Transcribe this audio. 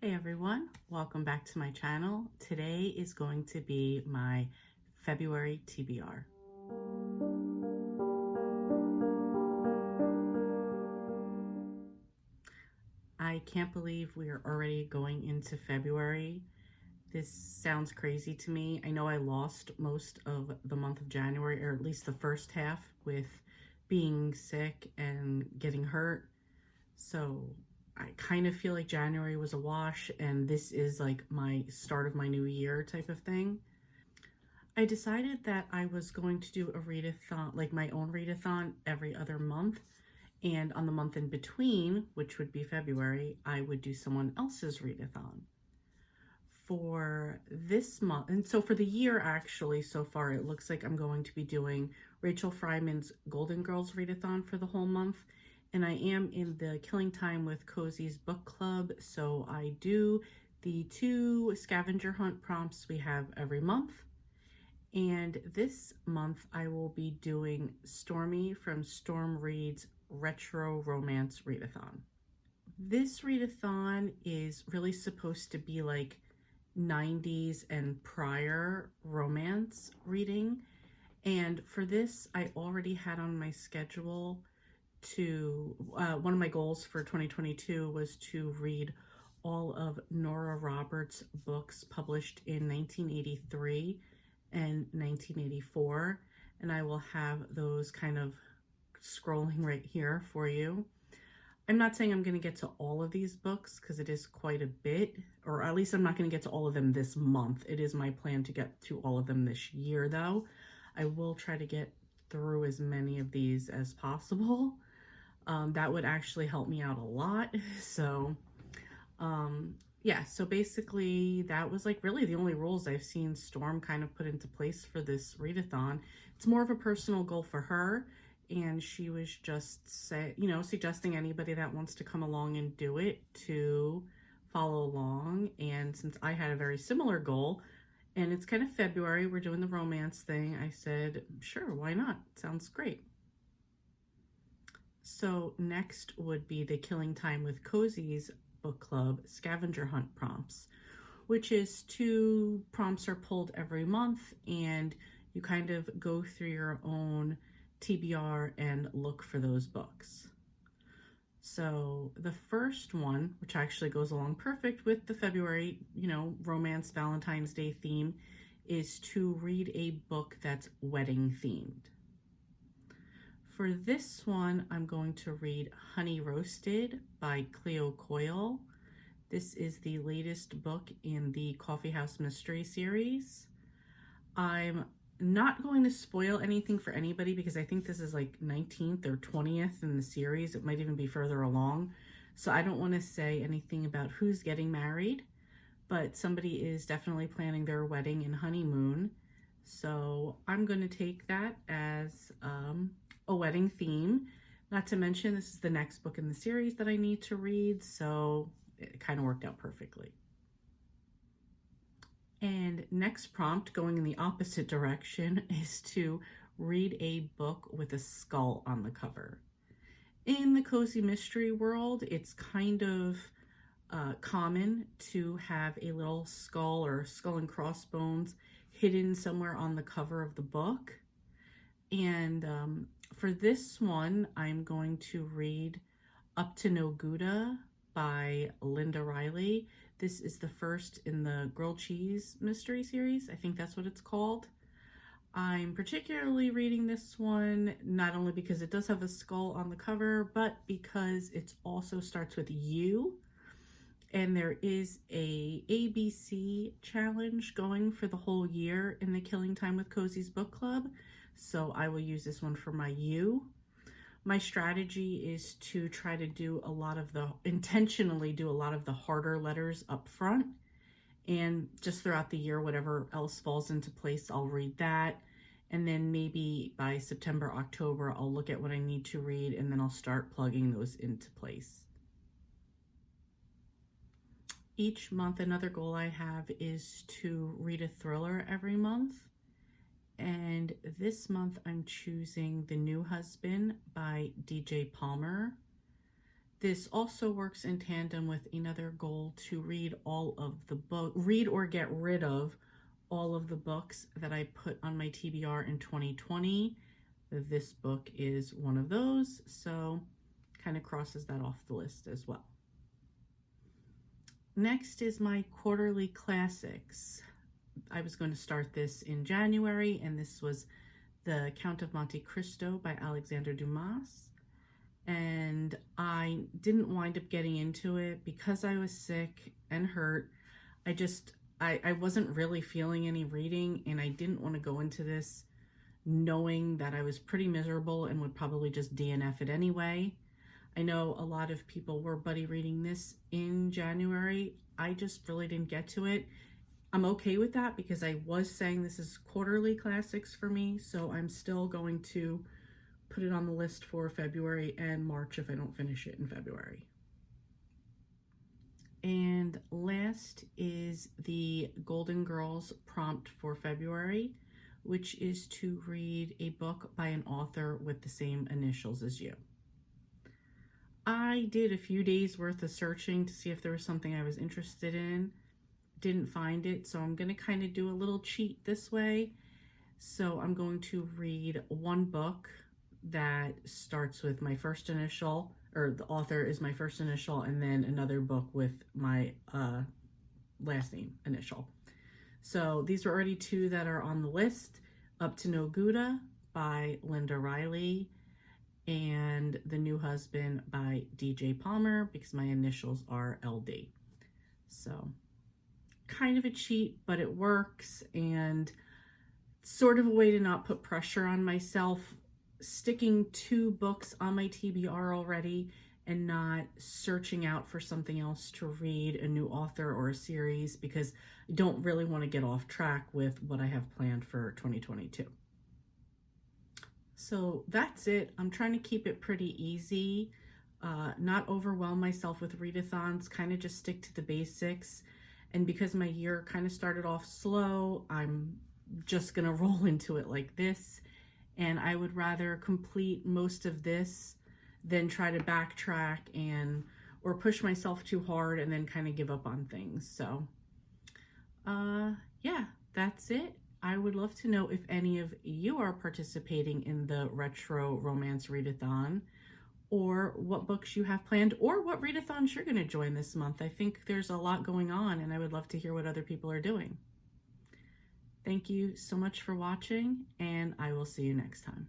Hey everyone, welcome back to my channel. Today is going to be my February TBR. I can't believe we are already going into February. This sounds crazy to me. I know I lost most of the month of January, or at least the first half, with being sick and getting hurt. So I kind of feel like January was a wash, and this is like my start of my new year type of thing. I decided that I was going to do a readathon, like my own readathon, every other month. And on the month in between, which would be February, I would do someone else's readathon. For this month, and so for the year actually, so far it looks like I'm going to be doing Rachel Fryman's Golden Girls readathon for the whole month. And I am in the Killing Time with Cozy's book club, so I do the 2 scavenger hunt prompts we have every month. And this month I will be doing Stormy from Storm Reed's Retro Romance Readathon. This readathon is really supposed to be like 90s and prior romance reading. And for this, I already had on my schedule to, one of my goals for 2022 was to read all of Nora Roberts' books published in 1983 and 1984, and I will have those kind of scrolling right here for you. I'm not saying I'm going to get to all of these books because it is quite a bit, or at least I'm not going to get to all of them this month. It is my plan to get to all of them this year, though. I will try to get through as many of these as possible. That would actually help me out a lot. So, yeah, so basically that was like really the only rules I've seen Storm kind of put into place for this readathon. It's more of a personal goal for her, and she was just suggesting anybody that wants to come along and do it to follow along. And since I had a very similar goal, and it's kind of February, we're doing the romance thing, I said, sure, why not? Sounds great. So next would be the Killing Time with Cozy's book club scavenger hunt prompts, which is 2 prompts are pulled every month, and you kind of go through your own TBR and look for those books. So the first one, which actually goes along perfect with the February, romance Valentine's Day theme, is to read a book that's wedding themed. For this one, I'm going to read Honey Roasted by Cleo Coyle. This is the latest book in the Coffee House Mystery series. I'm not going to spoil anything for anybody because I think this is like 19th or 20th in the series. It might even be further along. So I don't want to say anything about who's getting married, but somebody is definitely planning their wedding and honeymoon. So I'm going to take that as a wedding theme. Not to mention, this is the next book in the series that I need to read, so it kind of worked out perfectly. And next prompt, going in the opposite direction, is to read a book with a skull on the cover. In the cozy mystery world, it's kind of common to have a little skull or skull and crossbones hidden somewhere on the cover of the book. And for this one, I'm going to read Up to No Gouda by Linda Riley. This is the first in the grilled cheese mystery series. I think that's what it's called. I'm particularly reading this one not only because it does have a skull on the cover, but because it also starts with U. And there is a ABC challenge going for the whole year in the Killing Time with Cozy's book club. So I will use this one for my U. My strategy is to try to intentionally do a lot of the harder letters up front. And just throughout the year, whatever else falls into place, I'll read that. And then maybe by September, October, I'll look at what I need to read, and then I'll start plugging those into place. Each month, another goal I have is to read a thriller every month. And this month I'm choosing The New Husband by DJ Palmer. This also works in tandem with another goal to read all of the book, read or get rid of all of the books that I put on my TBR in 2020. This book is one of those, so kind of crosses that off the list as well. Next is my quarterly classics. I was going to start this in January, and this was The Count of Monte Cristo by Alexander Dumas. And I didn't wind up getting into it because I was sick and hurt. I wasn't really feeling any reading, and I didn't want to go into this knowing that I was pretty miserable and would probably just DNF it anyway. I know a lot of people were buddy reading this in January. I just really didn't get to it. I'm okay with that because I was saying this is quarterly classics for me, so I'm still going to put it on the list for February and March if I don't finish it in February. And last is the Golden Girls prompt for February, which is to read a book by an author with the same initials as you. I did a few days worth of searching to see if there was something I was interested in. Didn't find it, so I'm going to kind of do a little cheat this way. So I'm going to read one book that starts with my first initial, or the author is my first initial, and then another book with my last name initial. So these are already two that are on the list: Up to No Gouda by Linda Riley, and The New Husband by DJ Palmer, because my initials are LD. So kind of a cheat, but it works, and sort of a way to not put pressure on myself, sticking 2 books on my TBR already and not searching out for something else to read, a new author or a series, because I don't really want to get off track with what I have planned for 2022. So that's it. I'm trying to keep it pretty easy, not overwhelm myself with readathons, kind of just stick to the basics. And because my year kind of started off slow, I'm just going to roll into it like this. And I would rather complete most of this than try to backtrack or push myself too hard and then kind of give up on things. So, yeah, that's it. I would love to know if any of you are participating in the Retro Romance Readathon, or what books you have planned, or what readathons you're going to join this month. I think there's a lot going on, and I would love to hear what other people are doing. Thank you so much for watching, and I will see you next time.